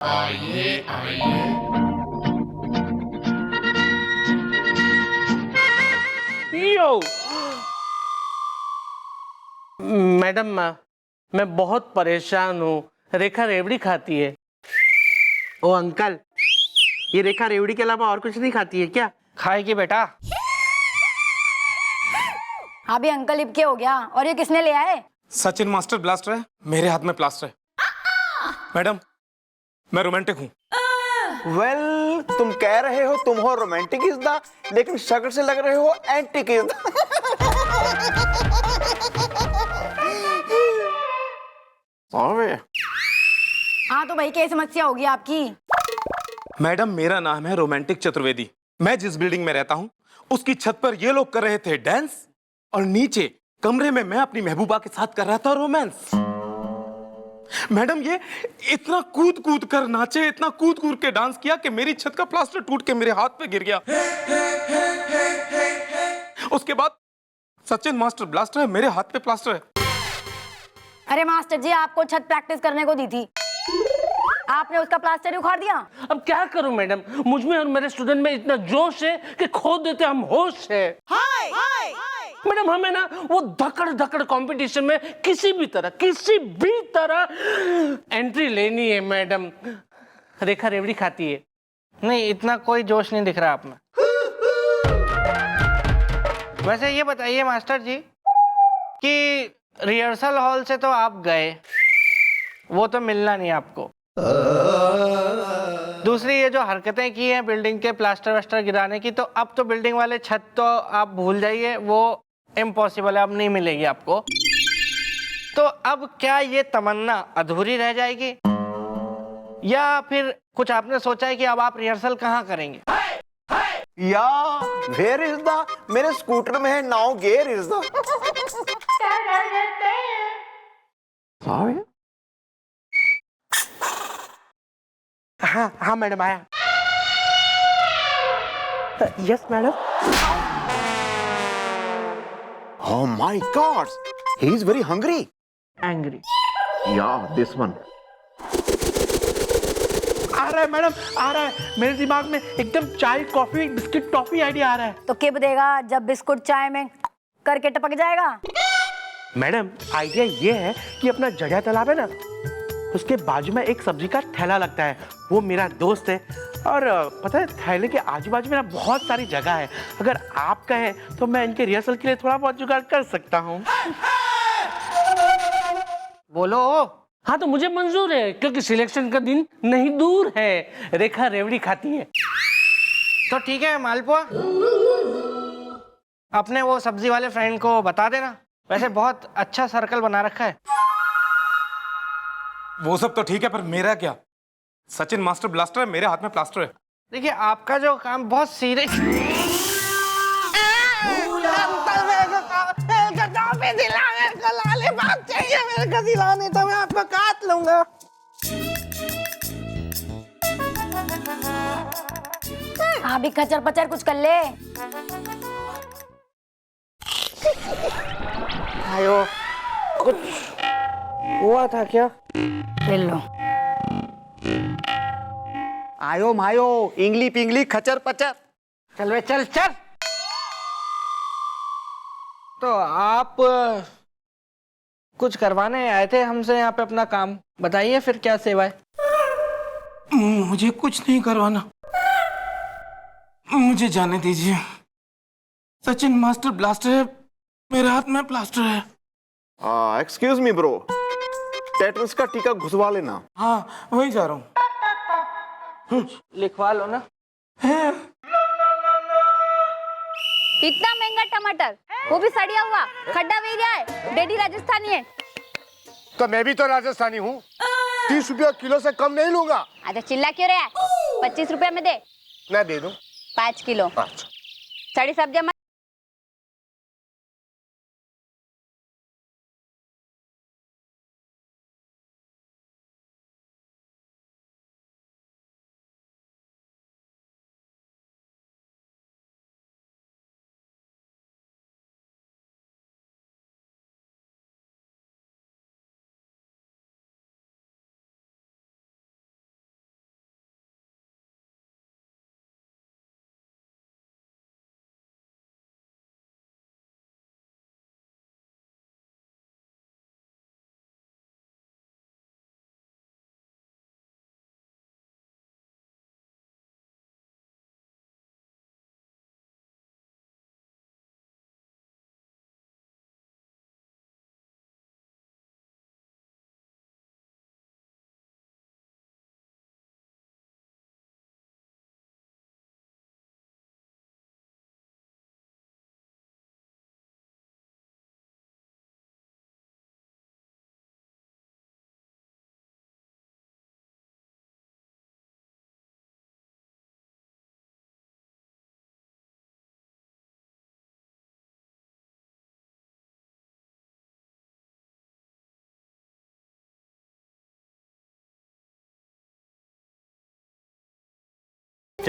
आइए आइए। यो मैडम, मैं बहुत परेशान हूँ। रेखा रेवड़ी खाती है। ओ अंकल, ये रेखा रेवड़ी के अलावा और कुछ नहीं खाती है क्या? खाएगी बेटा। अभी अंकल लिपके हो गया। और ये किसने ले आए? सचिन मास्टर ब्लास्टर है, मेरे हाथ में प्लास्टर है। मैडम, मैं रोमांटिक हूँ। वेल, तुम कह रहे हो तुम हो रोमांटिक इज द, लेकिन शक्ल से लग रहे हो एंटिक इज द। हाँ तो भाई क्या समस्या होगी आपकी? मैडम, मेरा नाम है रोमांटिक चतुर्वेदी। मैं जिस बिल्डिंग में रहता हूँ उसकी छत पर ये लोग कर रहे थे डांस, और नीचे कमरे में मैं अपनी महबूबा के साथ कर रहा था रोमांस। मैडम, ये इतना कूद कूद कर नाचे, इतना कूद कूद के डांस किया कि मेरी छत का प्लास्टर टूट के मेरे हाथ पे गिर गया। उसके बाद सचिन मास्टर ब्लास्टर है, मेरे हाथ पे प्लास्टर है। अरे मास्टर जी, आपको छत प्रैक्टिस करने को दी थी, आपने उसका प्लास्टर ही उखाड़ दिया। अब क्या करूं मैडम, मुझ में और मेरे स्टूडेंट में इतना जोश है कि खो देते हम होश है। मैडम, हमें ना वो धकड़ धकड़ कंपटीशन में किसी भी तरह एंट्री लेनी है मैडम। रेखा रेवड़ी खाती है। नहीं, इतना कोई जोश नहीं दिख रहा आप में। वैसे ये बताइए मास्टर जी कि रिहर्सल हॉल से तो आप गए, वो तो मिलना नहीं आपको। दूसरी ये जो हरकतें की हैं बिल्डिंग के प्लास्टर वेस्टर गिराने की, तो अब तो बिल्डिंग वाले छत तो आप भूल जाइए, वो इम्पॉसिबल है, अब नहीं मिलेगी आपको। तो अब क्या ये तमन्ना अधूरी रह जाएगी, या फिर कुछ आपने सोचा है कि अब आप रिहर्सल कहाँ करेंगे? या वेयर इज द, मेरे स्कूटर में है नाउ गेयर इज द। हाँ हाँ मैडम, आया। Yes madam. Oh my God, he is very hungry. Angry Yeah, this one. आ रहा है मैडम, आ रहा है। मेरे दिमाग में एकदम चाय कॉफी बिस्किट टॉफी आइडिया आ रहा है। तो किब देगा जब बिस्कुट चाय में करके टपक जाएगा? मैडम, आइडिया ये है कि अपना जड़िया तालाब है ना, उसके बाजू में एक सब्जी का ठेला लगता है। वो मेरा दोस्त है, और पता है थैले के आजू बाजू में ना बहुत सारी जगह है। अगर आप कहें तो मैं इनके रिहर्सल के लिए थोड़ा बहुत जुगाड़ कर सकता हूँ। बोलो। हाँ तो मुझे मंजूर है, क्योंकि सिलेक्शन का दिन नहीं दूर है। रेखा रेवड़ी खाती है। तो ठीक है मालपुआ, अपने वो सब्जी वाले फ्रेंड को बता देना। वैसे बहुत अच्छा सर्कल बना रखा है। वो सब तो ठीक है, पर मेरा क्या? सचिन मास्टर ब्लास्टर है, मेरे हाथ में प्लास्टर है। देखिए, आपका जो काम बहुत सीरियस। तो मैं आपको काट लूंगा। हाँ भी खचर पचर कुछ कर ले। आयो, कुछ हुआ था क्या? ले लो। आयो मायो, इंगली पिंगली खचर पचर। चल वे, चल चल। तो आप कुछ करवाने आए थे हमसे यहाँ पे अपना काम, बताइए फिर क्या सेवा है? मुझे कुछ नहीं करवाना, मुझे जाने दीजिए। सचिन मास्टर ब्लास्टर है, मेरे हाथ में प्लास्टर है। एक्सक्यूज मी ब्रो, टेटनस का टीका घुसवा लेना। हाँ, वही जा रहा हूँ। लिखवा लो ना। इतना महंगा टमाटर, वो भी सड़िया हुआ, खड्डा भी गया है। डैडी राजस्थानी है। तो मैं भी तो राजस्थानी हूँ, 30 रुपया किलो से कम नहीं लूंगा। अच्छा चिल्ला क्यों रहा है? 25 रुपया में दे। मैं दे दूं। 5 किलो। अच्छा। सड़ी सब्जी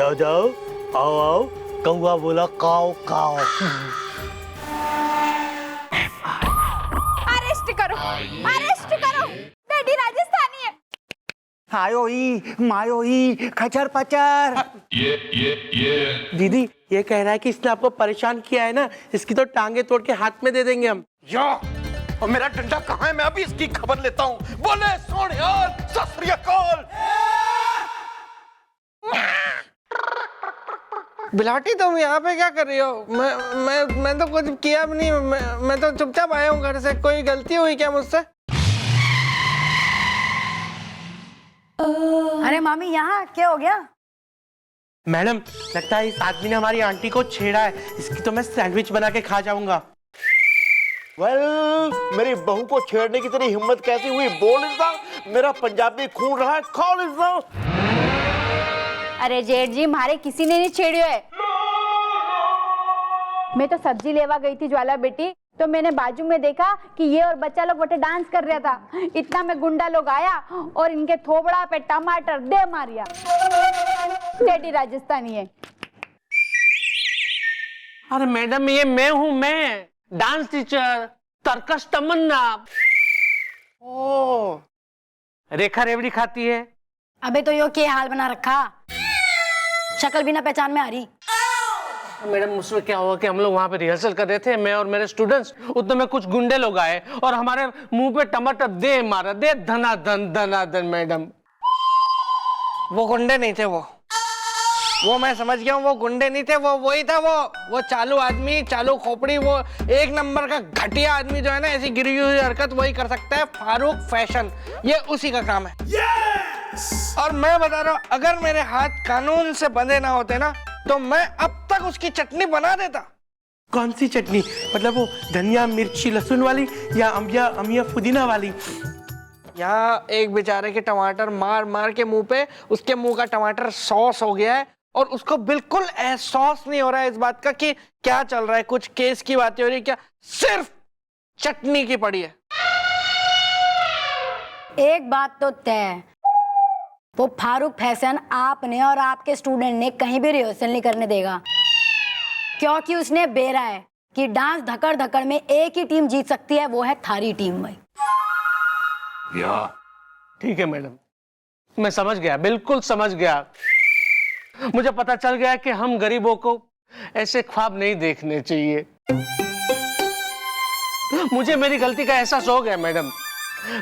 जाओ जाओ, आओ आओ, कौआ बोला काओ काओ। अरेस्ट करो, अरेस्ट करो, डैडी राजस्थानी है। आयो ही मायो ही खचर पचर। दीदी ये कह रहा है कि इसने आपको परेशान किया है ना, इसकी तो टांगे तोड़ के हाथ में दे देंगे हम। या और मेरा डंडा कहाँ है? मैं अभी इसकी खबर लेता हूँ। बोले सोनियाल, सत श्री अकाल। बिलाटी तुम यहाँ पे क्या कर रही हो? मैं तो कुछ किया भी नहीं। मैं तो चुपचाप आया हूँ घर से। कोई गलती हुई क्या मुझसे? अरे मामी यहाँ क्या हो गया? मैडम लगता है इस आदमी ने हमारी आंटी को छेड़ा है। इसकी तो मैं सैंडविच बना के खा जाऊंगा। मेरी बहू को छेड़ने की तेरी हिम्मत कैसी हुई? बोल इसदा, मेरा पंजाबी खून रहा है, खोल इसदा। अरे जेठ जी, मारे किसी ने नहीं छेड़ियो है। मैं तो सब्जी लेवा गई थी ज्वाला बेटी, तो मैंने बाजू में देखा कि ये और बच्चा लोग बटे डांस कर रहा था। इतना में गुंडा लोग आया और इनके थोबड़ा पे टमाटर दे मारिया। डैडी राजस्थानी है। अरे मैडम ये मैं हूं, मैं डांस टीचर तरकश तमन्ना। ओ रेखा रेवड़ी खाती है। अबे तो यो क्या हाल बना रखा, शक्ल भी ना पहचान में आ रही। मैडम उसमें क्या हुआ कि हम लोग वहां पे रिहर्सल कर रहे थे, मैं और मेरे स्टूडेंट्स। उतने में कुछ गुंडे लोग आए और हमारे मुंह पे टमाटर दे मारा, दे धनाधन। मैडम वो गुंडे नहीं थे, वो मैं समझ गया हूँ। वो गुंडे नहीं थे, वो वही था। वो चालू आदमी, चालू खोपड़ी, वो एक नंबर का घटिया आदमी जो है ना, ऐसी गिरी हुई हरकत वही कर सकता है। फारूक फैशन, ये उसी का काम है। और मैं बता रहा हूँ, अगर मेरे हाथ कानून से बंधे ना होते ना, तो मैं अब तक उसकी चटनी बना देता। कौन सी चटनी? मतलब वो धनिया मिर्ची लहसुन वाली या अमिया पुदीना वाली? यहाँ एक बेचारे के टमाटर मार मार के मुंह पे, उसके मुंह का टमाटर सॉस हो गया है और उसको बिल्कुल एहसास नहीं हो रहा है इस बात का कि क्या चल रहा है। कुछ केस की बातें हो रही, क्या सिर्फ चटनी की पड़ी है। एक बात तो तय, वो फारूक फैशन आपने और आपके स्टूडेंट ने कहीं भी रिहर्सल नहीं करने देगा, क्योंकि उसने बेरा है कि डांस धकड़ धकड़ में एक ही टीम जीत सकती है, वो है थारी टीम। भाई ठीक है मैडम, मैं समझ गया, बिल्कुल समझ गया। मुझे पता चल गया कि हम गरीबों को ऐसे ख्वाब नहीं देखने चाहिए। मुझे मेरी गलती का एहसास हो गया मैडम।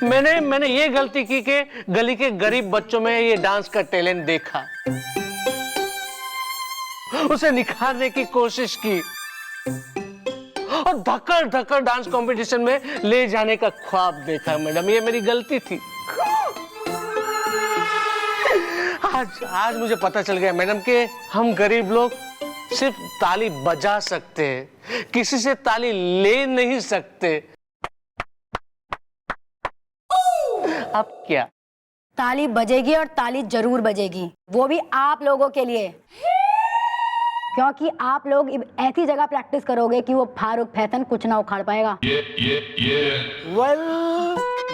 मैंने ये गलती की कि गली के गरीब बच्चों में ये डांस का टैलेंट देखा, उसे निखारने की कोशिश की और धक्कर धक्कर डांस कंपटीशन में ले जाने का ख्वाब देखा। मैडम ये मेरी गलती थी। आज मुझे पता चल गया मैडम कि हम गरीब लोग सिर्फ ताली बजा सकते हैं, किसी से ताली ले नहीं सकते। अब क्या? ताली बजेगी और ताली जरूर बजेगी, वो भी आप लोगों के लिए, क्योंकि आप लोग ऐसी जगह प्रैक्टिस करोगे कि वो फारूक फैशन कुछ ना उखाड़ पाएगा। Well,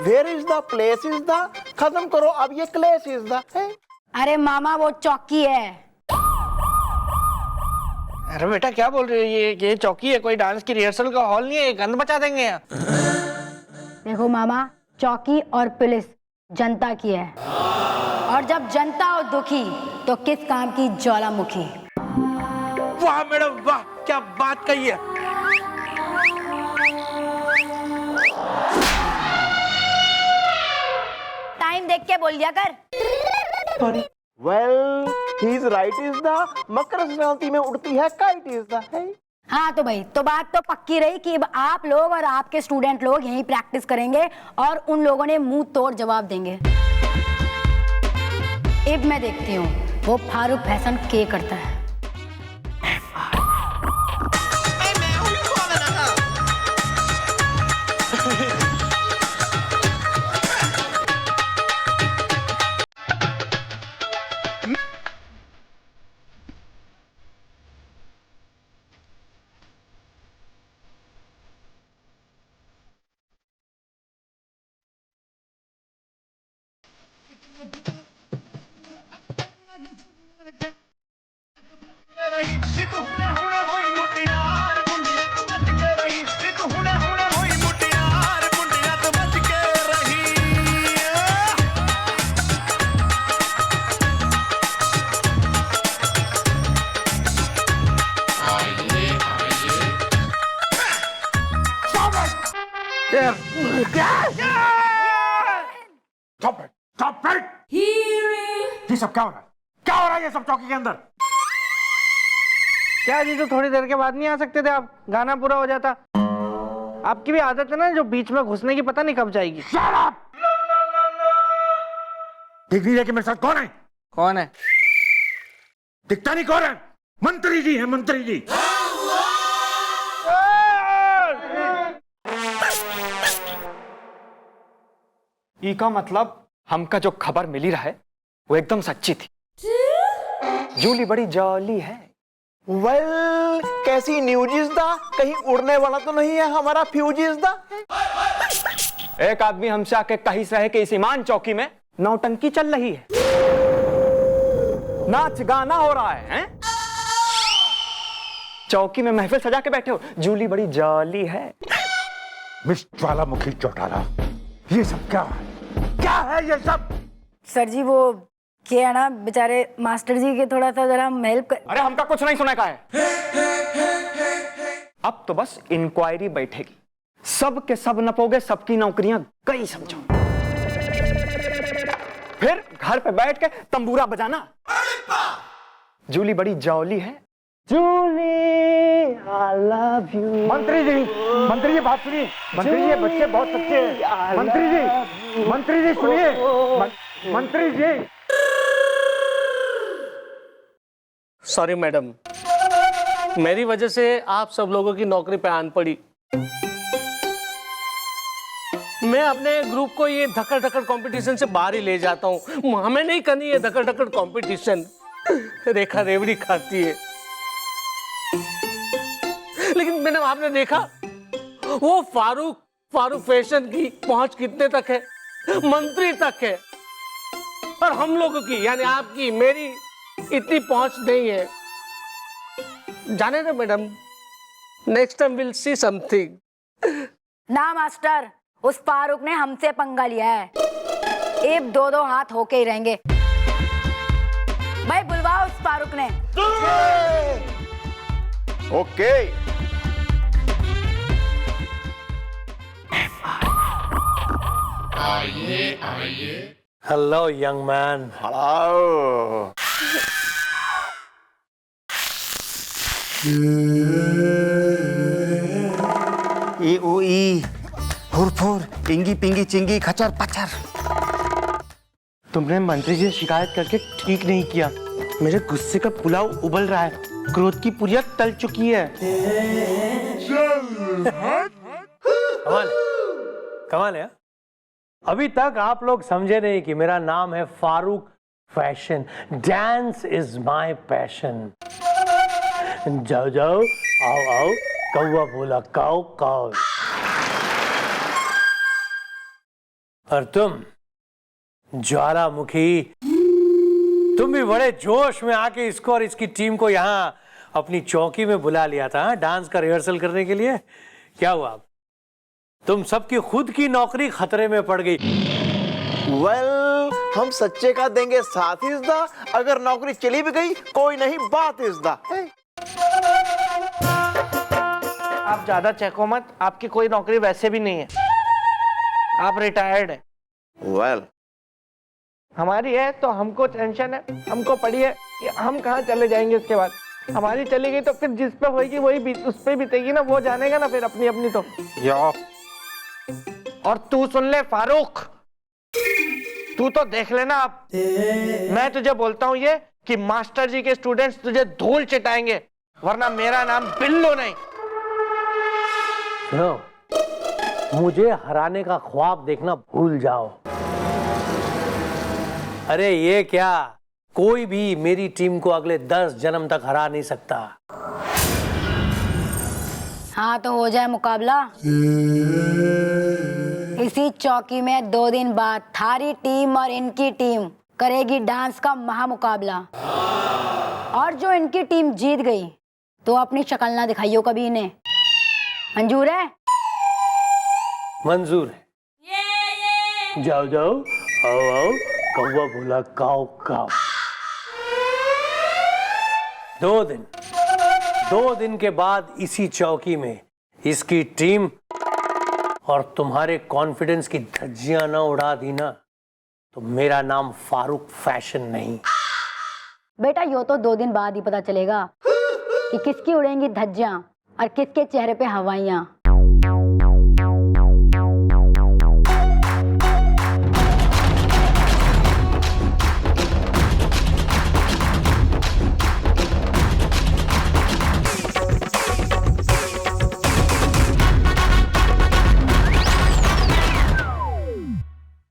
where is the place is the, खत्म करो अब ये क्लेश इज द। अरे मामा वो चौकी है। अरे बेटा क्या बोल रही है? ये चौकी है, कोई डांस की रिहर्सल का हॉल नहीं है। ये गंद मचा देंगे यहाँ। देखो मामा, चौकी और पुलिस जनता की है, और जब जनता हो दुखी तो किस काम की ज्वालामुखी। वाह मैडम वाह, क्या बात कही है। टाइम देख के बोल दिया कर। Well, he is right is the, Makar Sankranti में उड़ती है काइट इज द। हाँ तो भाई, तो बात तो पक्की रही कि अब आप लोग और आपके स्टूडेंट लोग यहीं प्रैक्टिस करेंगे और उन लोगों ने मुंह तोड़ जवाब देंगे। अब मैं देखती हूँ वो फारूक फैशन क्या करता है। Stop it! ये सब क्या हो रहा है? क्या हो रहा है ये सब चौकी के अंदर? क्या जी, तो थोड़ी देर के बाद नहीं आ सकते थे आप? गाना पूरा हो जाता। आपकी भी आदत है ना जो बीच में घुसने की, पता नहीं कब जाएगी। Shut up! दिख नहीं रहा कि मेरे साथ कौन है? कौन है? दिखता नहीं कौन है? मंत्री जी है, मंत्री जी। ई का मतलब हमका जो खबर मिली रहा है वो एकदम सच्ची थी। जूली बड़ी जॉली है। वेल कैसी न्यूज़ दा? कहीं उड़ने वाला तो नहीं है हमारा फ्यूज दा? एक आदमी हमसे आके कही रहे कि इस ईमान चौकी में नौटंकी चल रही है, नाच गाना हो रहा है, हैं? चौकी में महफिल सजा के बैठे हो। जूली बड़ी जॉली है। मिस ज्वालामुखी चौटाला, ये सब क्या है? क्या है ये सब? सर जी वो क्या है ना, बेचारे मास्टर जी के थोड़ा सा जरा हम हेल्प कर। अरे हमका कुछ नहीं सुना का है। अब तो बस इंक्वायरी बैठेगी, सब के सब नपोगे, सबकी नौकरियां गई समझो। फिर घर पे बैठ के तंबूरा बजाना। जूली बड़ी जॉली है। Julie I love you. मंत्री जी बात सुनिए। मंत्री जी ये बच्चे बहुत अच्छे हैं। मंत्री जी सुनिए। मंत्री जी। सॉरी मैडम, मेरी वजह से आप सब लोगों की नौकरी पे आन पड़ी। मैं अपने ग्रुप को ये धक्कर धक्कर कंपटीशन से बाहर ही ले जाता हूँ। हमें नहीं करनी है धक्कर धक्कर कंपटीशन। रेखा रेवड़ी खाती है। लेकिन मैडम आपने देखा वो फारूक फैशन की पहुंच कितने तक है? मंत्री तक है। और हम लोगों की यानी आपकी मेरी इतनी पहुंच नहीं है। जाने दो madam, next time will see something. ना मास्टर, उस फारूक ने हमसे पंगा लिया है। एक दो हाथ होके ही रहेंगे। भाई बुलवाओ उस फारूक ने। Okay. Hello young man. Hello. ई ओ ई फुर फुर इंगी पिंगी चिंगी खचर पचर। तुमने मंत्री जी से शिकायत करके ठीक नहीं किया। मेरे गुस्से का पुलाव उबल रहा है, क्रोध की पुरिया तल चुकी है। कमाल है। अभी तक आप लोग समझे नहीं कि मेरा नाम है Farooq fashion. Dance is my passion. जाओ जाओ, आओ आओ, कौवा बोला काओ काओ। और तुम ज्वालामुखी, तुम भी बड़े जोश में आके इसको और इसकी टीम को यहाँ अपनी चौकी में बुला लिया था डांस का रिहर्सल करने के लिए। क्या हुआ? तुम सबकी खुद की नौकरी खतरे में पड़ गई। वेल हम सच्चे का देंगे साथ इज़दा। अगर नौकरी चली भी गई कोई नहीं, बात इज़दा। आप ज्यादा चेको मत, आपकी कोई नौकरी वैसे भी नहीं है। आप रिटायर्ड है। वेल हमारी है तो हमको टेंशन है, हमको पड़ी है कि हम कहाँ चले जाएंगे उसके बाद। हमारी चली गई तो फिर जिस पे होगी वही उस पे बीतेगी ना, वो जानेगा ना फिर अपनी अपनी। तो और तू सुन ले फारूक, तू तो देख लेना। आप मैं तुझे बोलता हूँ ये कि मास्टर जी के स्टूडेंट्स तुझे धूल चिटाएंगे, वरना मेरा नाम बिल्लू नहीं। सुनो, मुझे हराने का ख्वाब देखना भूल जाओ। अरे ये क्या, कोई भी मेरी टीम को अगले 10 जन्म तक हरा नहीं सकता। हाँ तो हो जाए मुकाबला। इसी चौकी में 2 दिन बाद थारी टीम और इनकी टीम करेगी डांस का महामुकाबला। और जो इनकी टीम जीत गई तो अपनी शक्ल ना दिखाइयो कभी इन्हें। मंजूर है? मंजूर है। जाओ जाओ, आओ आओ, कौवा बोला काओ काओ। 2 दिन के बाद इसी चौकी में इसकी टीम और तुम्हारे कॉन्फिडेंस की धज्जियां ना उड़ा दी ना, तो मेरा नाम फारूक फैशन नहीं। बेटा यो तो 2 दिन बाद ही पता चलेगा कि किसकी उड़ेंगी धज्जियां और किसके चेहरे पे हवाइयां।